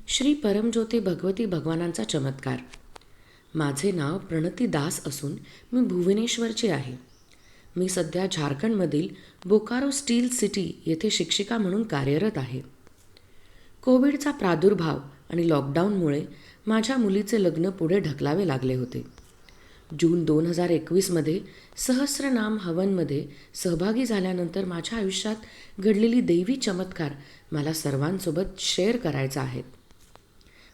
श्री परमज्योती भगवती भगवानांचा चमत्कार. माझे नाव प्रणती दास असून मी भुवनेश्वरची आहे. मी सध्या झारखंडमधील बोकारो स्टील सिटी येथे शिक्षिका म्हणून कार्यरत आहे. कोविडचा प्रादुर्भाव आणि लॉकडाऊनमुळे माझ्या मुलीचे लग्न पुढे ढकलावे लागले होते. जून 2021मध्ये सहस्रनाम हवनमध्ये सहभागी झाल्यानंतर माझ्या आयुष्यात घडलेली दैवी चमत्कार मला सर्वांसोबत शेअर करायचा आहे.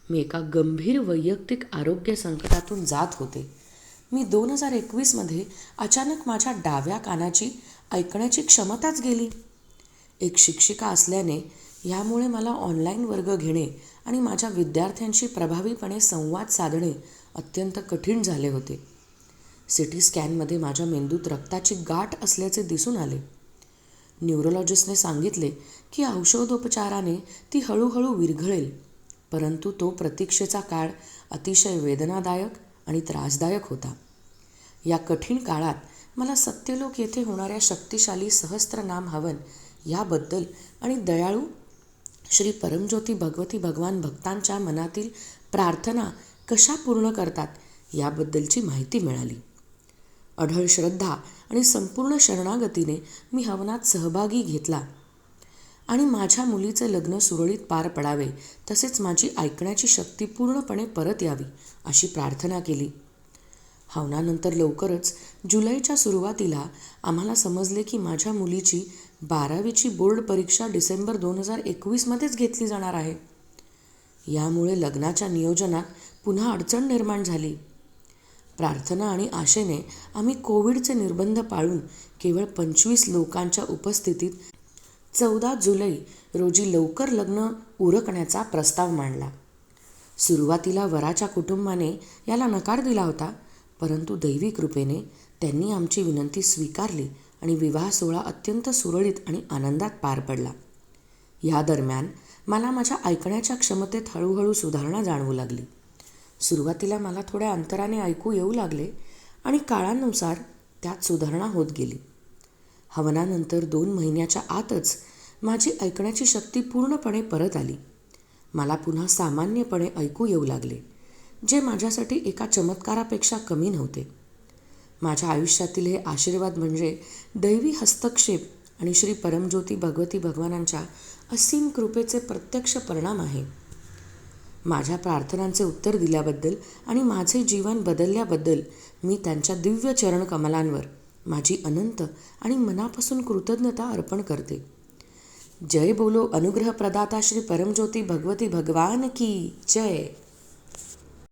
मी एका गंभीर वैयक्तिक आरोग्य संकटातून जात होते. मी 2021मध्ये अचानक माझ्या डाव्या कानाची ऐकण्याची क्षमताच गेली. एक शिक्षिका असल्याने यामुळे मला ऑनलाईन वर्ग घेणे आणि माझ्या विद्यार्थ्यांशी प्रभावीपणे संवाद साधणे अत्यंत कठीण झाले होते. सिटी स्कॅनमध्ये माझ्या मेंदूत रक्ताची गाठ असल्याचे दिसून आले. न्यूरोलॉजिस्टने सांगितले की औषधोपचाराने ती हळूहळू विरघळेल, परंतु तो प्रतीक्षेचा काळ अतिशय वेदनादायक आणि त्रासदायक होता. या कठीण काळात मला सत्यलोक येथे होणाऱ्या शक्तिशाली सहस्त्रनाम हवन याबद्दल आणि दयाळू श्री परमज्योती भगवती भगवान भक्तांच्या मनातील प्रार्थना कशा पूर्ण करतात याबद्दलची माहिती मिळाली. अढळ श्रद्धा आणि संपूर्ण शरणागतीने मी हवनात सहभागी घेतला आणि माझ्या मुलीचे लग्न सुरळीत पार पडावे तसेच माझी ऐकण्याची शक्ती पूर्णपणे परत यावी अशी प्रार्थना केली. हवनानंतर लवकरच जुलैच्या सुरुवातीला आम्हाला समजले की माझ्या मुलीची 12वीची बोर्ड परीक्षा डिसेंबर 2021मध्येच घेतली जाणार आहे. यामुळे लग्नाच्या नियोजनात पुन्हा अडचण निर्माण झाली. प्रार्थना आणि आशेने आम्ही कोविडचे निर्बंध पाळून केवळ 25 लोकांच्या उपस्थितीत 14 जुलै रोजी लवकर लग्न उरकण्याचा प्रस्ताव मांडला. सुरुवातीला वराच्या कुटुंबाने याला नकार दिला होता, परंतु दैवी कृपेने त्यांनी आमची विनंती स्वीकारली आणि विवाह सोहळा अत्यंत सुरळीत आणि आनंदात पार पडला. या दरम्यान मला माझ्या ऐकण्याच्या क्षमतेत हळूहळू सुधारणा जाणवू लागली. सुरुवातीला मला थोड्या अंतराने ऐकू येऊ लागले आणि काळानुसार त्यात सुधारणा होत गेली. हवनानंतर 2 महिन्याच्या आतच माझी ऐकण्याची शक्ती पूर्णपणे परत आली. मला पुन्हा सामान्यपणे ऐकू येऊ लागले, जे माझ्यासाठी एका चमत्कारापेक्षा कमी नव्हते. माझ्या आयुष्यातील हे आशीर्वाद म्हणजे दैवी हस्तक्षेप आणि श्री परमज्योती भगवती भगवानांच्या असीम कृपेचे प्रत्यक्ष परिणाम आहे. माझ्या प्रार्थनांचे उत्तर दिल्याबद्दल आणि माझे जीवन बदलल्याबद्दल मी त्यांच्या दिव्य चरण कमलांवर माझी अनंत आणि मनापासून कृतज्ञता अर्पण करते. जय बोलो अनुग्रह प्रदाता श्री परमज्योती भगवती भगवान की जय.